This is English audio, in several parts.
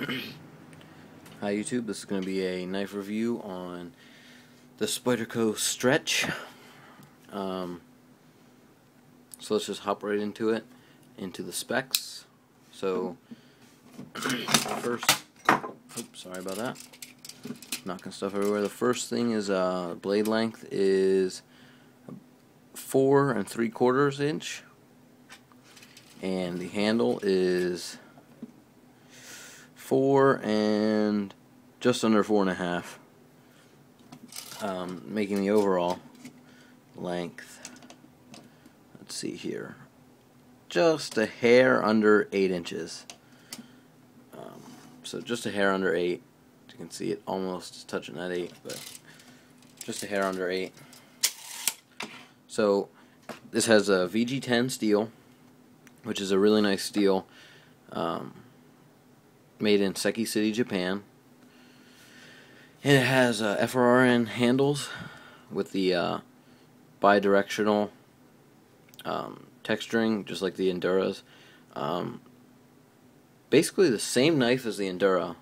Hi YouTube, this is going to be a knife review on the spyderco Stretch. So let's just hop right into it, into the specs. So first, oops, sorry about that, knocking stuff everywhere. The first thing is blade length is 4 3/4 inch, and the handle is 4 and just under 4.5, making the overall length, let's see here, just a hair under 8 inches. So just a hair under 8. You can see it almost touching that 8, but just a hair under 8. So this has a VG10 steel, which is a really nice steel, made in Seki City, Japan. And it has FRRN handles with the bi-directional texturing, just like the Endura's. Basically the same knife as the Endura,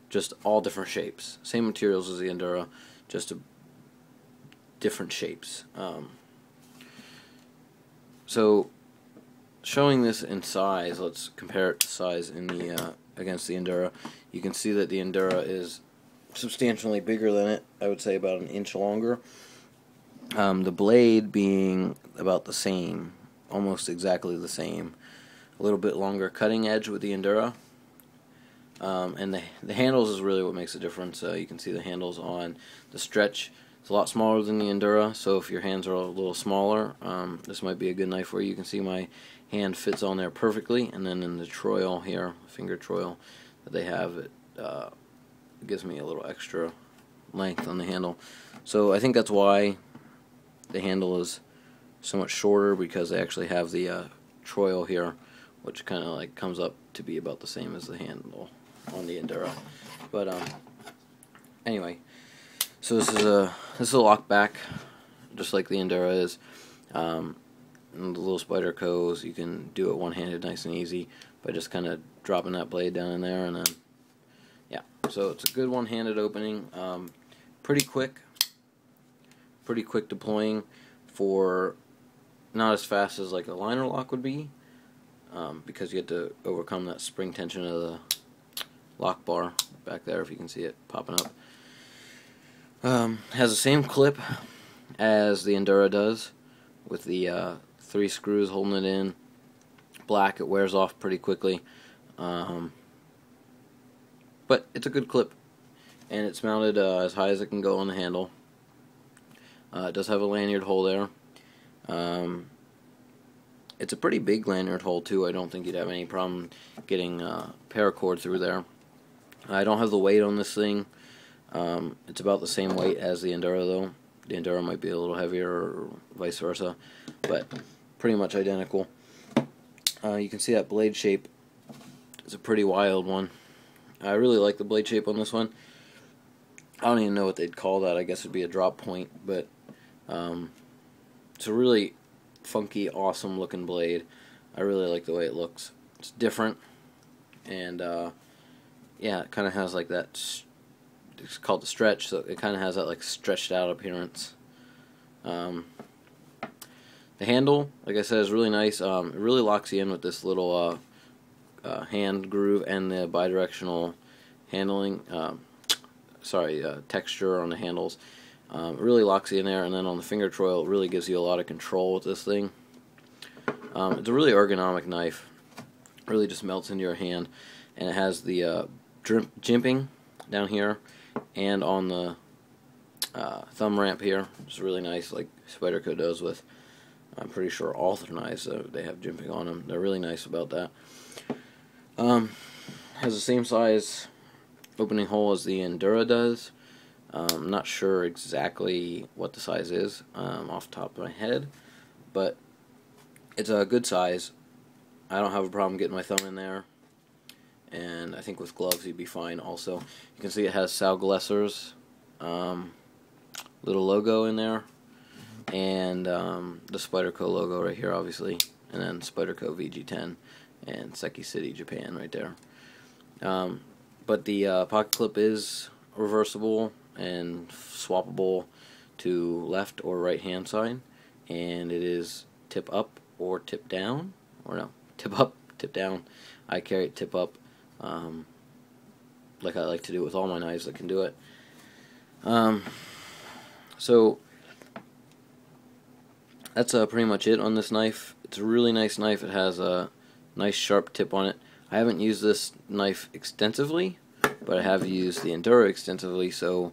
just all different shapes. Same materials as the Endura, just different shapes. So showing this in size, let's compare it to size in the against the Endura. You can see that the Endura is substantially bigger than it. I would say about an inch longer. The blade being about the same, almost exactly the same. A little bit longer cutting edge with the Endura. And the handles is really what makes a difference. You can see the handles on the Stretch. It's a lot smaller than the Endura, so if your hands are a little smaller, this might be a good knife for you. You can see my hand fits on there perfectly, and then in the troil here, finger troil that they have, it gives me a little extra length on the handle. So I think that's why the handle is so much shorter, because they actually have the troil here, which kind of like comes up to be about the same as the handle on the Endura. But anyway, so this is a lock back, just like the Endura is. And the little spydercos, you can do it one-handed, nice and easy, by just kind of dropping that blade down in there, and then yeah. So it's a good one-handed opening. Pretty quick deploying, for not as fast as like a liner lock would be, because you have to overcome that spring tension of the lock bar back there, if you can see it popping up. Has the same clip as the Endura does, with the 3 screws holding it in. Black, it wears off pretty quickly, but it's a good clip, and it's mounted as high as it can go on the handle. It does have a lanyard hole there. It's a pretty big lanyard hole too. I don't think you'd have any problem getting paracord through there. I don't have the weight on this thing. It's about the same weight as the Endura though. The Endura might be a little heavier, or vice versa, but pretty much identical. You can see that blade shape is a pretty wild one. I really like the blade shape on this one. I don't even know what they'd call that. I guess it'd be a drop point, but it's a really funky, awesome looking blade. I really like the way it looks. It's different, and yeah, it kind of has like that. It's called the Stretch, so it kind of has that like stretched out appearance. The handle, like I said, is really nice. It really locks you in with this little hand groove, and the bidirectional handling, texture on the handles. It really locks you in there, and then on the finger troil, it really gives you a lot of control with this thing. It's a really ergonomic knife. It really just melts into your hand, and it has the jimping down here and on the thumb ramp here. It's really nice, like spyderco does with, I'm pretty sure, all their knives. They have jimping on them. They're really nice about that. Has the same size opening hole as the Endura does. I'm not sure exactly what the size is off the top of my head, but it's a good size. I don't have a problem getting my thumb in there, and I think with gloves you'd be fine also. You can see it has Sal Glesser's little logo in there, and the spyderco logo right here, obviously, and then spyderco VG10 and Seki City, Japan right there. But the pocket clip is reversible and swappable to left or right hand side, and it is tip up or tip down, or no, tip up, tip down. I carry it tip up, like I like to do with all my knives that can do it. So that's pretty much it on this knife. It's a really nice knife. It has a nice sharp tip on it. I haven't used this knife extensively, but I have used the Enduro extensively, so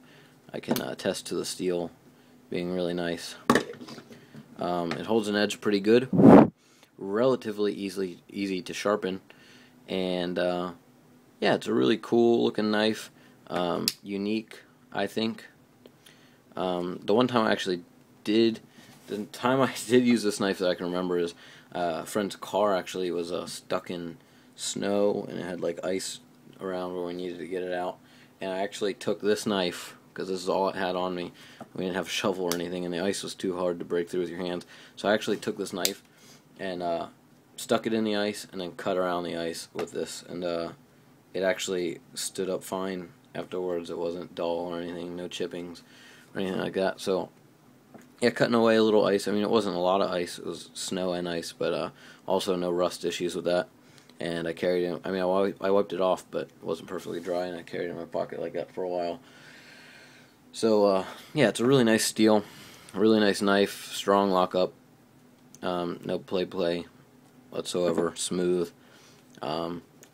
I can attest to the steel being really nice. It holds an edge pretty good, relatively easy to sharpen, and yeah, it's a really cool looking knife, unique, I think. The one time I actually did, the time I did use this knife that I can remember is a friend's car actually was stuck in snow, and it had like ice around where we needed to get it out, and I actually took this knife, because this is all it had on me. We didn't have a shovel or anything, and the ice was too hard to break through with your hands, so I actually took this knife and stuck it in the ice and then cut around the ice with this, and it actually stood up fine afterwards. It wasn't dull or anything, no chippings or anything like that. So yeah, cutting away a little ice. I mean, it wasn't a lot of ice, it was snow and ice, but also no rust issues with that. And I carried it, I mean, I wiped it off, but it wasn't perfectly dry, and I carried it in my pocket like that for a while. So yeah, it's a really nice steel, a really nice knife, strong lockup, no play whatsoever, smooth.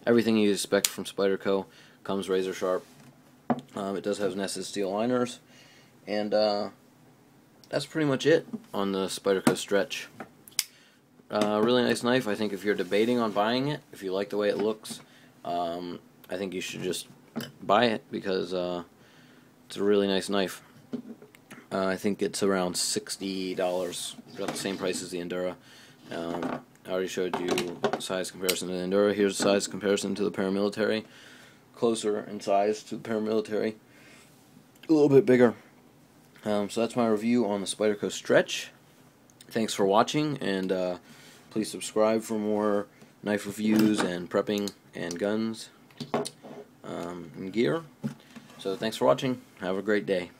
Everything you expect from Spyderco comes razor sharp. It does have nested steel liners, and that's pretty much it on the Spyderco Stretch. Really nice knife. I think if you're debating on buying it, if you like the way it looks, I think you should just buy it, because it's a really nice knife. I think it's around $60, about the same price as the Enduro. I already showed you size comparison to the Enduro. Here's a size comparison to the paramilitary. Closer in size to the paramilitary. A little bit bigger. So that's my review on the Spyderco Stretch. Thanks for watching, and please subscribe for more knife reviews and prepping and guns and gear. So thanks for watching. Have a great day.